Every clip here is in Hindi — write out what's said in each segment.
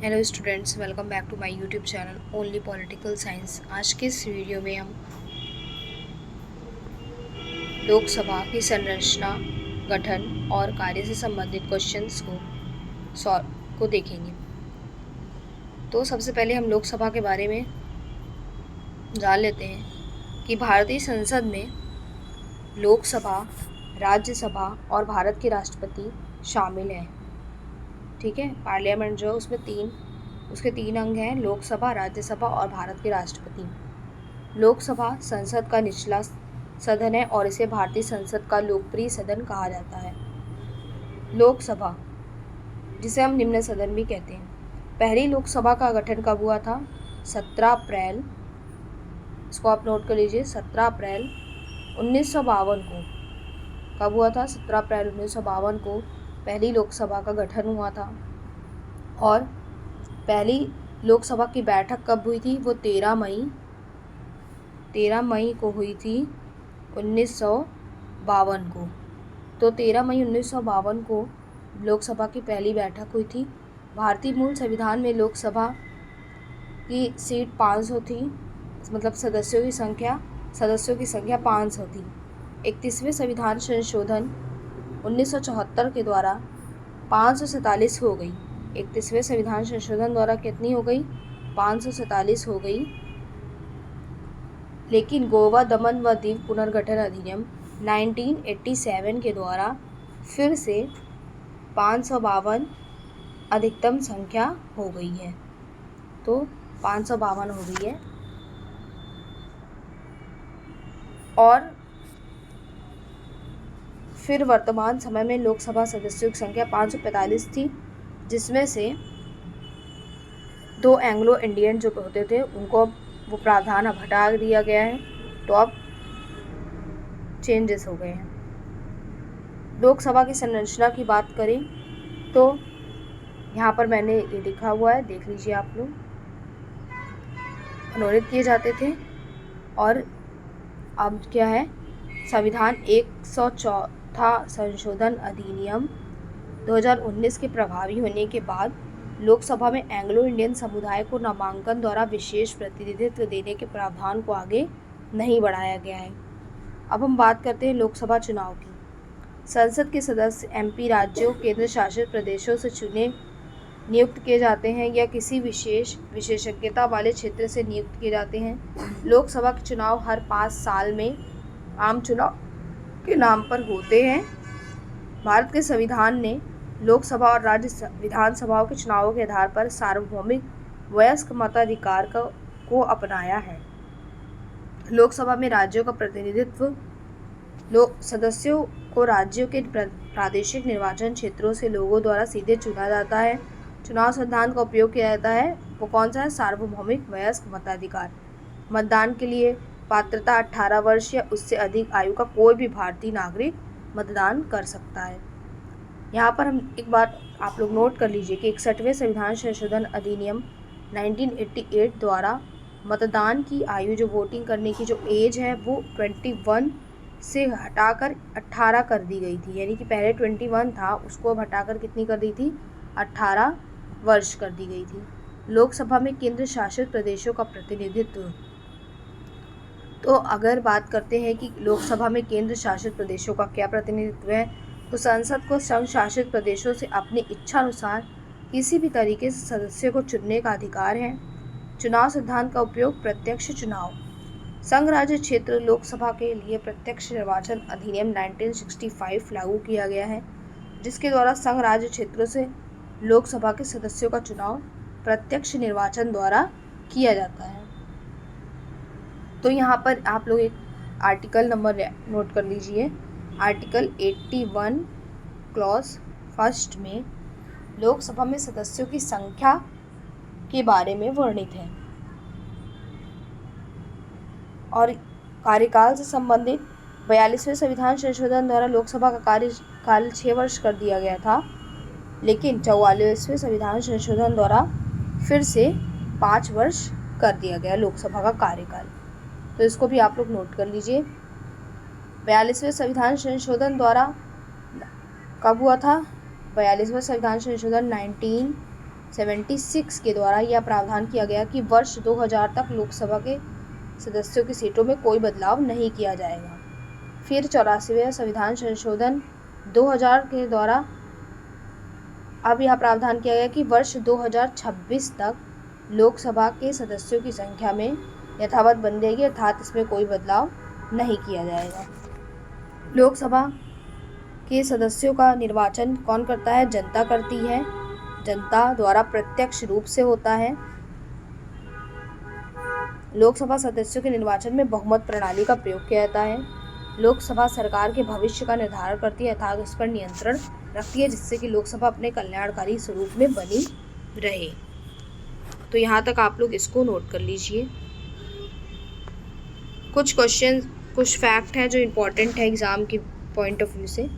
Hello students, welcome back to my YouTube channel only political science. आज के इस वीडियो में हम लोकसभा की संरचना, गठन और कार्य से संबंधित क्वेश्चंस को देखेंगे। तो सबसे पहले हम लोकसभा के बारे में जान लेते हैं कि भारतीय संसद में लोकसभा, राज्यसभा और भारत के राष्ट्रपति शामिल हैं। ठीक है, पार्लियामेंट जो उसमें उसके तीन अंग हैं: लोकसभा, राज्यसभा और भारत के राष्ट्रपति। लोकसभा संसद का निचला सदन है और इसे भारतीय संसद का लोकप्रिय सदन कहा जाता है। लोकसभा, जिसे हम निम्न सदन भी कहते हैं। पहली लोकसभा का गठन कब हुआ था? 17 अप्रैल, इसको आप नोट कर लीजिए, 17 अप्रैल 1952 को। कब हुआ था? 17 अप्रैल 1952 को पहली लोकसभा का गठन हुआ था। और पहली लोकसभा की बैठक कब हुई थी? वो 13 मई को हुई थी 1952 को। तो 13 मई 1952 को लोकसभा की पहली बैठक हुई थी। भारतीय मूल संविधान में लोकसभा की सीट 500 थी, मतलब सदस्यों की संख्या 500 थी। 31वें संविधान संशोधन 1974 के द्वारा 547 हो गई। 31वें संविधान संशोधन द्वारा कितनी हो गई? 547 हो गई। लेकिन गोवा दमन व दीव पुनर्गठन अधिनियम 1987 के द्वारा फिर से 552 अधिकतम संख्या हो गई है। तो 552 हो गई है। और फिर वर्तमान समय में लोकसभा सदस्यों की संख्या 545 थी, जिसमें से 2 एंग्लो इंडियन जो होते थे उनको वो प्रावधान अब हटा दिया गया है। तो अब चेंजेस हो गए हैं। लोकसभा की संरचना की बात करें तो यहाँ पर मैंने ये लिखा हुआ है, देख लीजिए आप लोग। अनुरोध किए जाते थे और अब क्या है? संविधान 104 संशोधन अधिनियम 2019 के प्रभावी होने के बाद लोकसभा में एंग्लो इंडियन समुदाय को नामांकन द्वारा विशेष प्रतिनिधित्व देने के प्रावधान को आगे नहीं बढ़ाया गया है। अब हम बात करते हैं लोकसभा चुनाव की। संसद के सदस्य एमपी राज्यों, केंद्र शासित प्रदेशों से नियुक्त किए जाते हैं या किसी विशेषज्ञता वाले क्षेत्र से नियुक्त किए जाते हैं। लोकसभा के चुनाव हर 5 साल में आम चुनाव के नाम पर होते हैं। भारत के संविधान ने लोकसभा और राज्य विधानसभाओं के चुनावों के आधार पर सार्वभौमिक वयस्क मताधिकार को अपनाया है। लोकसभा में राज्यों का प्रतिनिधित्व सदस्यों को राज्यों के प्रादेशिक निर्वाचन क्षेत्रों से लोगों द्वारा सीधे चुना जाता है। चुनाव संविधान का उपयोग किया जाता है, वो कौन सा है? सार्वभौमिक वयस्क मताधिकार। मतदान के लिए पात्रता 18 वर्ष या उससे अधिक आयु का कोई भी भारतीय नागरिक मतदान कर सकता है। यहाँ पर हम एक बात आप लोग नोट कर लीजिए कि 61वें संविधान संशोधन अधिनियम 1988 द्वारा मतदान की आयु, जो वोटिंग करने की जो एज है, वो 21 से हटाकर 18 कर दी गई थी। यानी कि पहले 21 था, उसको अब हटाकर कितनी कर दी थी? 18 वर्ष कर दी गई थी। लोकसभा में केंद्र शासित प्रदेशों का प्रतिनिधित्व। तो अगर बात करते हैं कि लोकसभा में केंद्र शासित प्रदेशों का क्या प्रतिनिधित्व है, तो संसद को संघ शासित प्रदेशों से अपनी इच्छा अनुसार किसी भी तरीके से सदस्यों को चुनने का अधिकार है। चुनाव सिद्धांत का उपयोग प्रत्यक्ष चुनाव। संघ राज्य क्षेत्र लोकसभा के लिए प्रत्यक्ष निर्वाचन अधिनियम 1965 लागू किया गया है, जिसके द्वारा संघ राज्य क्षेत्रों से लोकसभा के सदस्यों का चुनाव प्रत्यक्ष निर्वाचन द्वारा किया जाता है। तो यहाँ पर आप लोग एक आर्टिकल नंबर नोट कर लीजिए। आर्टिकल 81 क्लॉज 1 में लोकसभा में सदस्यों की संख्या के बारे में वर्णित है। और कार्यकाल से संबंधित 42वें संविधान संशोधन द्वारा लोकसभा का कार्यकाल 6 वर्ष कर दिया गया था, लेकिन 44वें संविधान संशोधन द्वारा फिर से 5 वर्ष कर दिया गया लोकसभा का कार्यकाल। तो इसको भी आप लोग नोट कर लीजिए। 42वें संविधान संशोधन द्वारा कब हुआ था? 42वां संविधान संशोधन 76 के द्वारा यह प्रावधान किया गया कि वर्ष 2000 तक लोकसभा के सदस्यों की सीटों में कोई बदलाव नहीं किया जाएगा। फिर 84वें संविधान संशोधन 2000 के द्वारा अब यह प्रावधान किया गया कि वर्ष 2026 तक लोकसभा के सदस्यों की संख्या में यथावत बन जाएगी, अर्थात इसमें कोई बदलाव नहीं किया जाएगा। लोकसभा के सदस्यों का निर्वाचन कौन करता है? जनता करती है। जनता द्वारा प्रत्यक्ष रूप से होता है। लोकसभा सदस्यों के निर्वाचन में बहुमत प्रणाली का प्रयोग किया जाता है। लोकसभा सरकार के भविष्य का निर्धारण करती है अर्थात उस पर नियंत्रण रखती है, जिससे कि लोकसभा अपने कल्याणकारी स्वरूप में बनी रहे। तो यहाँ तक आप लोग इसको नोट कर लीजिए। कुछ क्वेश्चन, कुछ फैक्ट हैं जो इम्पोर्टेंट है एग्ज़ाम के पॉइंट ऑफ व्यू से।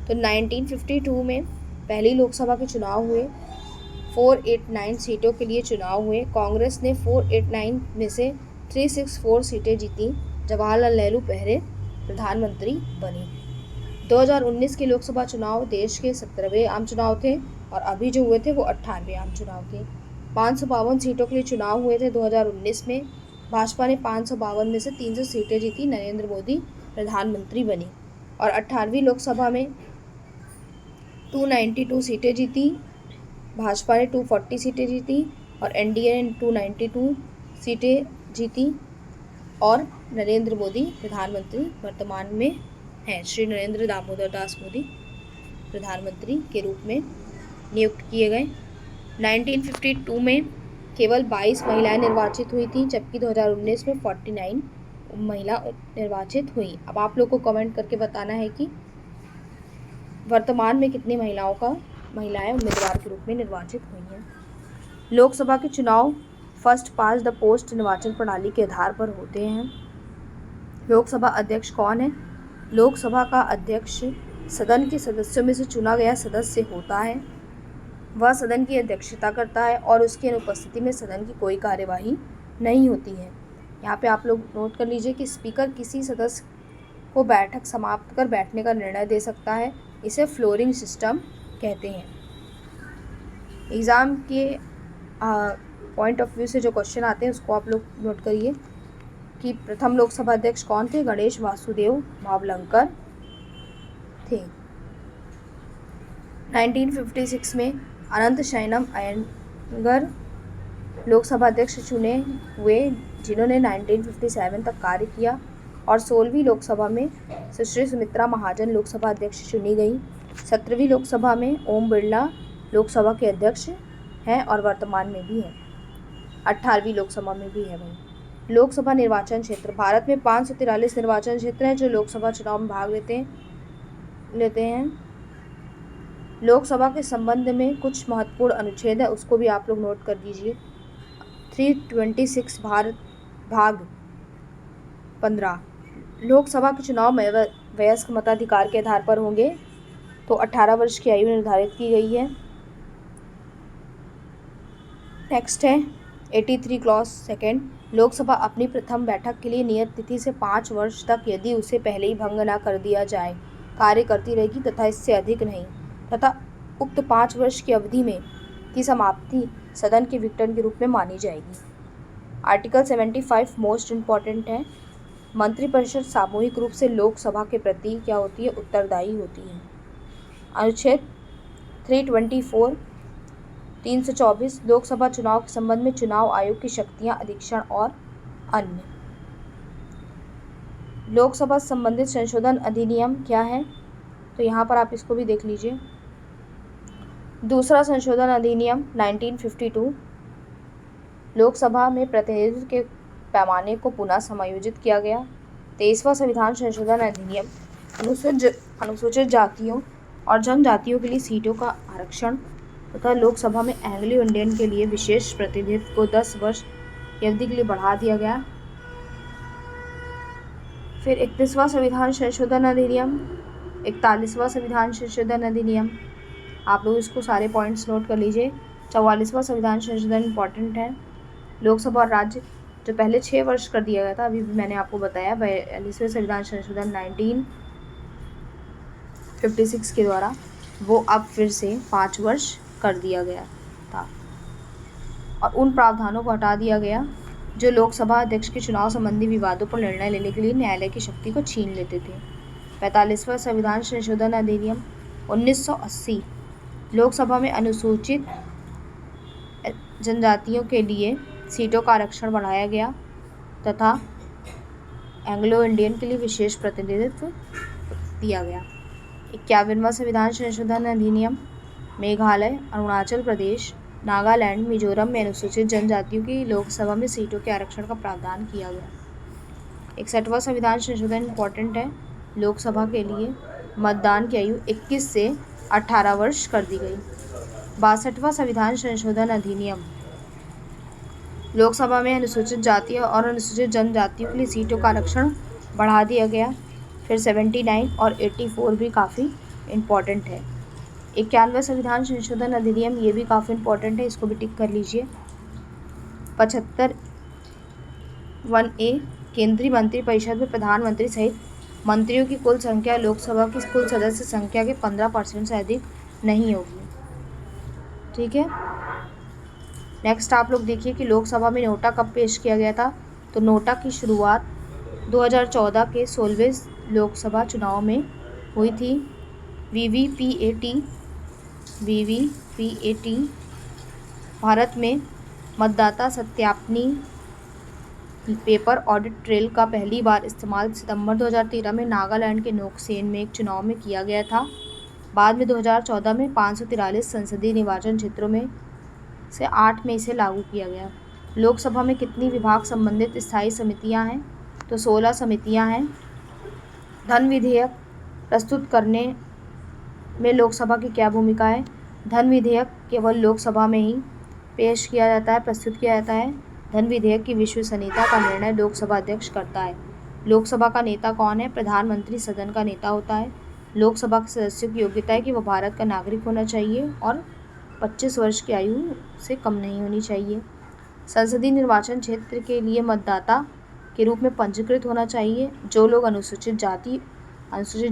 तो 1952 में पहली लोकसभा के चुनाव हुए। 489 सीटों के लिए चुनाव हुए। कांग्रेस ने 489 में से 364 सीटें जीती। जवाहरलाल नेहरू पहले प्रधानमंत्री बने। 2019 के लोकसभा चुनाव देश के 17वें आम चुनाव थे और अभी जो हुए थे वो 18वें आम चुनाव थे। 552 सीटों के लिए चुनाव हुए थे 2019 में। भाजपा ने 552 में से 300 सीटें जीती। नरेंद्र मोदी प्रधानमंत्री बने। और 18वीं लोकसभा में 292 सीटें जीती। भाजपा ने 240 सीटें जीती और एनडीए ने 292 सीटें जीती। और नरेंद्र मोदी प्रधानमंत्री वर्तमान में हैं। श्री नरेंद्र दामोदर दास मोदी प्रधानमंत्री के रूप में नियुक्त किए गए। 1952 में केवल 22 महिलाएं निर्वाचित हुई थी, जबकि 2019 में 49 महिला निर्वाचित हुई। अब आप लोग को कमेंट करके बताना है कि वर्तमान में कितनी महिलाएं उम्मीदवार के रूप में निर्वाचित हुई हैं। लोकसभा के चुनाव फर्स्ट पास्ट द पोस्ट निर्वाचन प्रणाली के आधार पर होते हैं। लोकसभा अध्यक्ष कौन है? लोकसभा का अध्यक्ष सदन के सदस्यों में से चुना गया सदस्य होता है। वह सदन की अध्यक्षता करता है और उसकी अनुपस्थिति में सदन की कोई कार्यवाही नहीं होती है। यहाँ पे आप लोग नोट कर लीजिए कि स्पीकर किसी सदस्य को बैठक समाप्त कर बैठने का निर्णय दे सकता है। इसे फ्लोरिंग सिस्टम कहते हैं। एग्ज़ाम के पॉइंट ऑफ व्यू से जो क्वेश्चन आते हैं उसको आप लोग नोट करिए कि प्रथम लोकसभा अध्यक्ष कौन थे? गणेश वासुदेव मावलंकर थे। 1956 में अनंत शयनम अयंगर लोकसभा अध्यक्ष चुने हुए, जिन्होंने 1957 तक कार्य किया। और 16वीं लोकसभा में सुश्री सुमित्रा महाजन लोकसभा अध्यक्ष चुनी गई। 17वीं लोकसभा में ओम बिरला लोकसभा के अध्यक्ष हैं और वर्तमान में भी हैं। 18वीं लोकसभा में भी है भाई। लोकसभा निर्वाचन क्षेत्र। भारत में 543 निर्वाचन क्षेत्र हैं जो लोकसभा चुनाव में भाग लेते हैं। लोकसभा के संबंध में कुछ महत्वपूर्ण अनुच्छेद है, उसको भी आप लोग नोट कर दीजिए। 326 भाग 15 लोकसभा के चुनाव में वयस्क मताधिकार के आधार पर होंगे, तो 18 वर्ष की आयु निर्धारित की गई है। नेक्स्ट है 83 क्लॉज सेकेंड। लोकसभा अपनी प्रथम बैठक के लिए नियत तिथि से 5 वर्ष तक, यदि उसे पहले ही भंग न कर दिया जाए, कार्य करती रहेगी तथा इससे अधिक नहीं, तथा उक्त 5 वर्ष की अवधि में की समाप्ति सदन के विघटन के रूप में मानी जाएगी। आर्टिकल 75 मोस्ट इम्पॉर्टेंट है। मंत्रिपरिषद सामूहिक रूप से लोकसभा के प्रति क्या होती है? उत्तरदायी होती है। अनुच्छेद 324 324 लोकसभा चुनाव के संबंध में चुनाव आयोग की शक्तियां, अधीक्षण और अन्य। लोकसभा संबंधित संशोधन अधिनियम क्या है? तो यहाँ पर आप इसको भी देख लीजिए। दूसरा संशोधन अधिनियम 1952 लोकसभा में प्रतिनिधित्व के पैमाने को पुनः समायोजित किया गया। 23वां संविधान संशोधन अधिनियम अनुसूचित जातियों और जनजातियों के लिए सीटों का आरक्षण तथा लोकसभा में एंग्लो इंडियन के लिए विशेष प्रतिनिधित्व को 10 वर्ष की अवधि के लिए बढ़ा दिया गया। फिर 31वां संविधान संशोधन अधिनियम, 41वां संविधान संशोधन अधिनियम, आप लोग इसको सारे पॉइंट्स नोट कर लीजिए। 44वां संविधान संशोधन इम्पॉर्टेंट है। लोकसभा और राज्य जो पहले 6 वर्ष कर दिया गया था, अभी भी मैंने आपको बताया। 42वें संविधान संशोधन 1956 के द्वारा वो अब फिर से 5 वर्ष कर दिया गया था। और उन प्रावधानों को हटा दिया गया जो लोकसभा अध्यक्ष के चुनाव संबंधी विवादों पर निर्णय लेने के लिए न्यायालय की शक्ति को छीन लेते थे। 45वां संविधान संशोधन अधिनियम 1980 लोकसभा में अनुसूचित जनजातियों के लिए सीटों का आरक्षण बढ़ाया गया तथा एंग्लो इंडियन के लिए विशेष प्रतिनिधित्व दिया गया। 51वां संविधान संशोधन अधिनियम मेघालय, अरुणाचल प्रदेश, नागालैंड, मिजोरम में अनुसूचित जनजातियों की लोकसभा में सीटों के आरक्षण का प्रावधान किया गया। 61वां संविधान संशोधन इम्पोर्टेंट है। लोकसभा के लिए मतदान की आयु 21 से 18 वर्ष कर दी गई। 62वां संविधान संशोधन अधिनियम लोकसभा में अनुसूचित जाति और अनुसूचित जनजातियों के लिए सीटों का आरक्षण बढ़ा दिया गया। फिर 79 और 84 भी काफ़ी इम्पॉर्टेंट है। 91वां संविधान संशोधन अधिनियम ये भी काफ़ी इम्पॉर्टेंट है, इसको भी टिक कर लीजिए। 75 1A केंद्रीय मंत्रिपरिषद में प्रधानमंत्री सहित मंत्रियों की कुल संख्या लोकसभा की कुल सदस्य संख्या के 15% से अधिक नहीं होगी। ठीक है। नेक्स्ट आप लोग देखिए कि लोकसभा में नोटा कब पेश किया गया था। तो नोटा की शुरुआत 2014 के 16वें लोकसभा चुनाव में हुई थी। VVPAT भारत में मतदाता सत्यापनी पेपर ऑडिट ट्रेल का पहली बार इस्तेमाल सितंबर 2013 में नागालैंड के नोकसेन में एक चुनाव में किया गया था। बाद में 2014 में 543 संसदीय निर्वाचन क्षेत्रों में से 8 में इसे लागू किया गया। लोकसभा में कितनी विभाग संबंधित स्थायी समितियां हैं? तो 16 समितियां हैं। धन विधेयक प्रस्तुत करने में लोकसभा की क्या भूमिका है? धन विधेयक केवल लोकसभा में ही पेश किया जाता है, प्रस्तुत किया जाता है। धन विधेयक की विश्वसनीयता का निर्णय लोकसभा अध्यक्ष करता है। लोकसभा का नेता कौन है? प्रधानमंत्री सदन का नेता होता है। लोकसभा के सदस्यों की योग्यता है कि वह भारत का नागरिक होना चाहिए और 25 वर्ष की आयु से कम नहीं होनी चाहिए। संसदीय निर्वाचन क्षेत्र के लिए मतदाता के रूप में पंजीकृत होना चाहिए। जो लोग अनुसूचित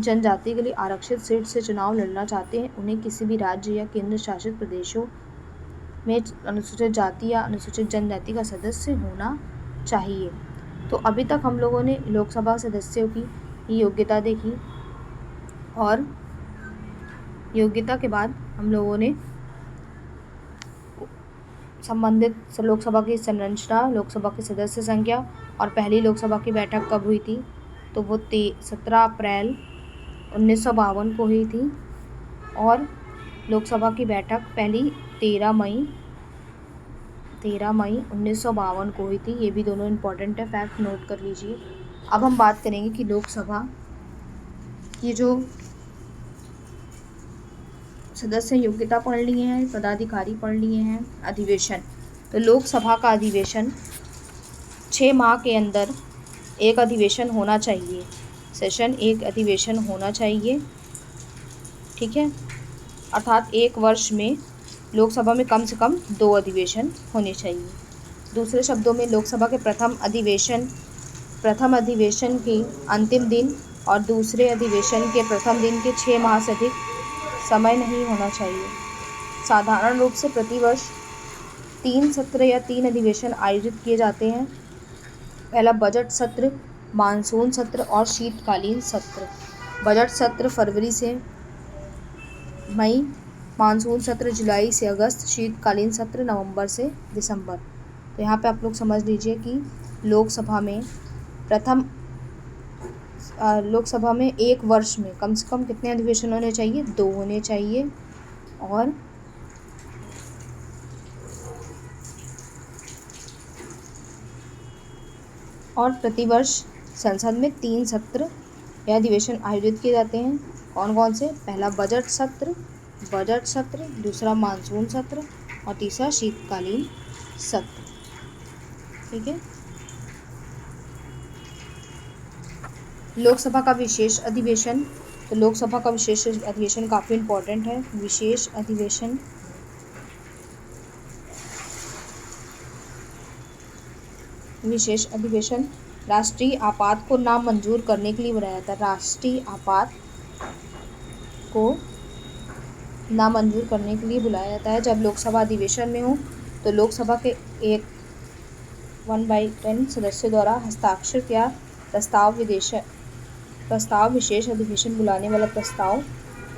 जनजाति के लिए आरक्षित सीट से चुनाव लड़ना चाहते हैं उन्हें किसी भी राज्य या केंद्र शासित प्रदेशों में अनुसूचित जाति या अनुसूचित जनजाति का सदस्य होना चाहिए। तो अभी तक हम लोगों ने लोकसभा सदस्यों की योग्यता देखी और योग्यता के बाद हम लोगों ने संबंधित लोकसभा की संरचना, लोकसभा की सदस्य संख्या और पहली लोकसभा की बैठक कब हुई थी। तो वो 17 अप्रैल 1952 को हुई थी और लोकसभा की बैठक पहली 13 मई 1952 को हुई थी। ये भी दोनों इम्पॉर्टेंट है, फैक्ट नोट कर लीजिए। अब हम बात करेंगे कि लोकसभा की जो सदस्य योग्यता पढ़ लिए हैं, पदाधिकारी पढ़ लिए हैं, अधिवेशन। तो लोकसभा का अधिवेशन 6 माह के अंदर एक अधिवेशन होना चाहिए। सेशन एक अधिवेशन होना चाहिए। ठीक है, अर्थात एक वर्ष में लोकसभा में कम से कम 2 अधिवेशन होने चाहिए। दूसरे शब्दों में लोकसभा के प्रथम अधिवेशन के अंतिम दिन और दूसरे अधिवेशन के प्रथम दिन के 6 माह से अधिक समय नहीं होना चाहिए। साधारण रूप से प्रतिवर्ष 3 सत्र या 3 अधिवेशन आयोजित किए जाते हैं। पहला बजट सत्र, मानसून सत्र और शीतकालीन सत्र। बजट सत्र फरवरी से मई, मानसून सत्र जुलाई से अगस्त, शीतकालीन सत्र नवंबर से दिसंबर। तो यहाँ पे आप लोग समझ लीजिए कि लोकसभा में एक वर्ष में कम से कम कितने अधिवेशन होने चाहिए? 2 होने चाहिए। और प्रतिवर्ष संसद में 3 सत्र या अधिवेशन आयोजित किए जाते हैं। कौन कौन से? पहला बजट सत्र, दूसरा मानसून सत्र और तीसरा शीतकालीन सत्र। ठीक है। लोकसभा का विशेष अधिवेशन। तो लोकसभा का विशेष अधिवेशन काफ़ी इम्पोर्टेंट है। विशेष अधिवेशन राष्ट्रीय आपात को नामंजूर करने के लिए बुलाया जाता है। राष्ट्रीय आपात को नामंजूर करने के लिए बुलाया जाता है जब लोकसभा अधिवेशन में हो तो लोकसभा के 1/10 सदस्यों द्वारा हस्ताक्षरित या प्रस्ताव विशेष अधिवेशन बुलाने वाला प्रस्ताव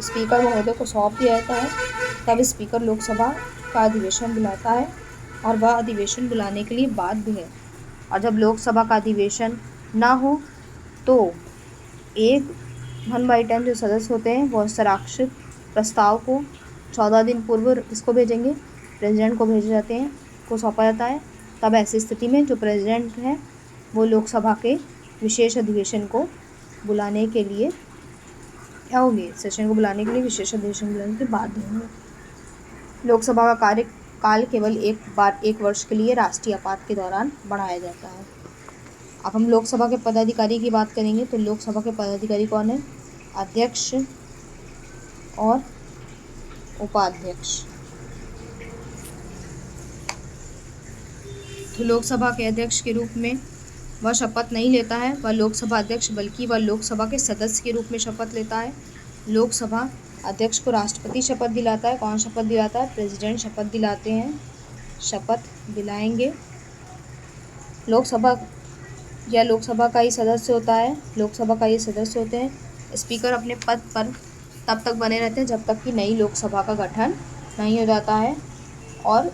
स्पीकर महोदय को सौंप दिया जाता है। तब स्पीकर लोकसभा का अधिवेशन बुलाता है और वह अधिवेशन बुलाने के लिए बाध्य है। और जब लोकसभा का अधिवेशन ना हो तो 1/10 जो सदस्य होते हैं वो हस्ताक्षरित प्रस्ताव को 14 दिन पूर्व इसको भेजेंगे, प्रेसिडेंट को भेजे जाते हैं, को सौंपा जाता है। तब ऐसी स्थिति में जो प्रेसिडेंट है वो लोकसभा के विशेष अधिवेशन को बुलाने के लिए क्या होंगे, सेशन को बुलाने के लिए विशेष अधिवेशन बुलाने के बाद होंगे। लोकसभा का कार्यकाल केवल एक वर्ष के लिए राष्ट्रीय आपात के दौरान बढ़ाया जाता है। अब हम लोकसभा के पदाधिकारी की बात करेंगे तो लोकसभा के पदाधिकारी कौन है? अध्यक्ष और उपाध्यक्ष। तो लोकसभा के अध्यक्ष के रूप में वह शपथ नहीं लेता है वह लोकसभा अध्यक्ष, बल्कि वह लोकसभा के सदस्य के रूप में शपथ लेता है। लोकसभा अध्यक्ष को राष्ट्रपति शपथ दिलाता है। कौन शपथ दिलाता है? प्रेसिडेंट शपथ दिलाते हैं, शपथ दिलाएंगे। लोकसभा का ही सदस्य होता है, लोकसभा का ये सदस्य होते हैं। स्पीकर अपने पद पर तब तक बने रहते हैं जब तक कि नई लोकसभा का गठन नहीं हो जाता है और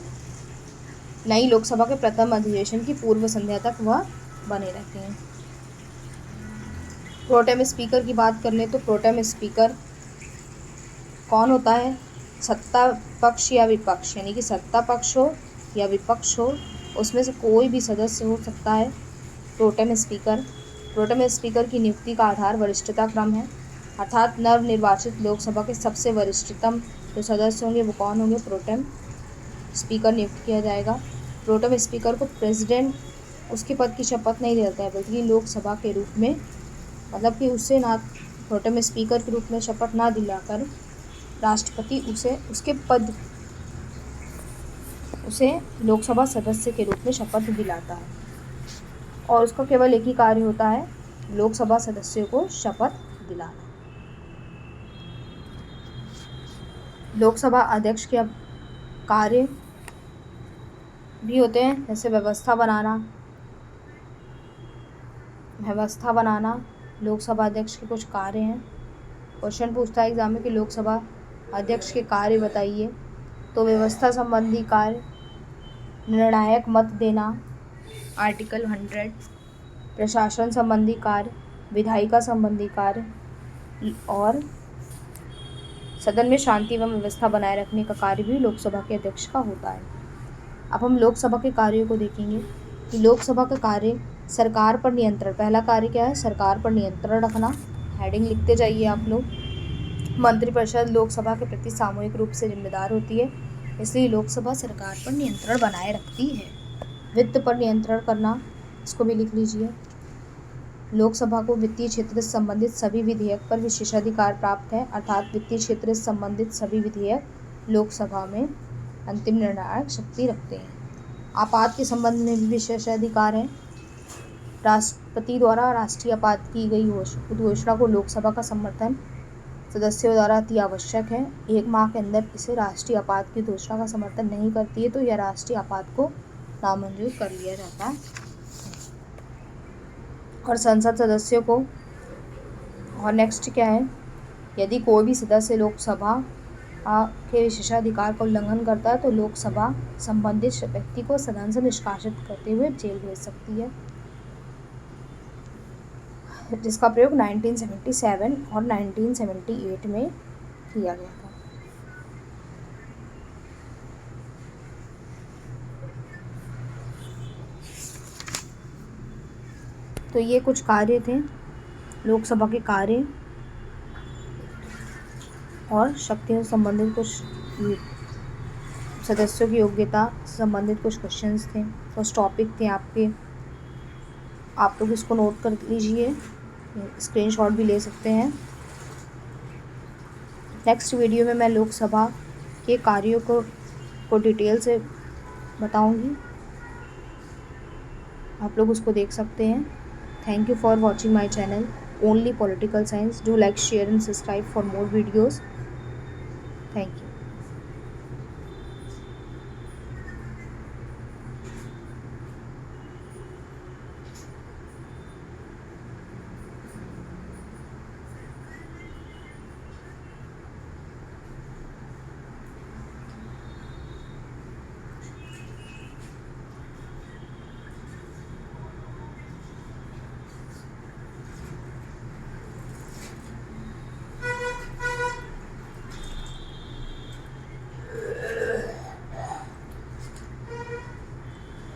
नई लोकसभा के प्रथम अधिवेशन की पूर्व संध्या तक वह बने रहते हैं। प्रोटेम स्पीकर की बात कर लें तो प्रोटेम स्पीकर कौन होता है? सत्ता पक्ष या विपक्ष, यानी कि सत्ता पक्ष हो या विपक्ष हो उसमें से कोई भी सदस्य हो सकता है प्रोटेम स्पीकर। प्रोटेम स्पीकर की नियुक्ति का आधार वरिष्ठता क्रम है, अर्थात नवनिर्वाचित लोकसभा के सबसे वरिष्ठतम जो सदस्य होंगे वो कौन होंगे? प्रोटेम स्पीकर नियुक्त किया जाएगा। प्रोटेम स्पीकर को प्रेसिडेंट उसके पद की शपथ नहीं दिलाता है, बल्कि लोकसभा के रूप में, मतलब कि उसे ना प्रोटेम स्पीकर के रूप में शपथ ना दिलाकर राष्ट्रपति उसे लोकसभा सदस्य के रूप में शपथ दिलाता है और उसका केवल एक ही कार्य होता है, लोकसभा सदस्यों को शपथ दिलाना। लोकसभा अध्यक्ष के कार्य भी होते हैं, जैसे व्यवस्था बनाना लोकसभा अध्यक्ष के कुछ कार्य हैं। क्वेश्चन पूछता है एग्जाम में कि लोकसभा अध्यक्ष के कार्य बताइए, तो व्यवस्था संबंधी कार्य, निर्णायक मत देना आर्टिकल 100, प्रशासन संबंधी कार्य, विधायिका संबंधी कार्य और सदन में शांति एवं व्यवस्था बनाए रखने का कार्य भी लोकसभा के अध्यक्ष का होता है। अब हम लोकसभा के कार्यों को देखेंगे कि लोकसभा का कार्य सरकार पर नियंत्रण, पहला कार्य क्या है? सरकार पर नियंत्रण रखना, हेडिंग लिखते जाइए आप लोग। मंत्रिपरिषद लोकसभा के प्रति सामूहिक रूप से जिम्मेदार होती है, इसलिए लोकसभा सरकार पर नियंत्रण बनाए रखती है। वित्त पर नियंत्रण करना, इसको भी लिख लीजिए। लोकसभा को वित्तीय क्षेत्र से संबंधित सभी विधेयक पर विशेषाधिकार प्राप्त है, अर्थात वित्तीय क्षेत्र से संबंधित सभी विधेयक लोकसभा में अंतिम निर्णायक शक्ति रखते हैं। आपात के संबंध में भी विशेषाधिकार है। राष्ट्रपति द्वारा राष्ट्रीय आपात की गई घोषणा को लोकसभा का समर्थन सदस्यों द्वारा अति आवश्यक है। 1 माह के अंदर इसे राष्ट्रीय आपात की घोषणा का समर्थन नहीं करती है तो यह राष्ट्रीय आपात को नामंजूर कर लिया जाता है। और संसद सदस्यों को, और नेक्स्ट क्या है, यदि कोई भी सदस्य लोकसभा के विशेषाधिकार का उल्लंघन करता है तो लोकसभा संबंधित व्यक्ति को सदन से निष्कासित करते हुए जेल भेज सकती है, जिसका प्रयोग 1977 और 1978 में किया गया था। तो ये कुछ कार्य थे, लोकसभा के कार्य और शक्तियों से संबंधित कुछ सदस्यों की योग्यता से संबंधित कुछ क्वेश्चंस थे, कुछ टॉपिक थे आपके। आप लोग इसको नोट कर लीजिए, स्क्रीनशॉट भी ले सकते हैं। नेक्स्ट वीडियो में मैं लोकसभा के कार्यों को डिटेल से बताऊंगी, आप लोग उसको देख सकते हैं। Thank you for watching my channel Only Political Science. Do like, share and subscribe for more videos. Thank you.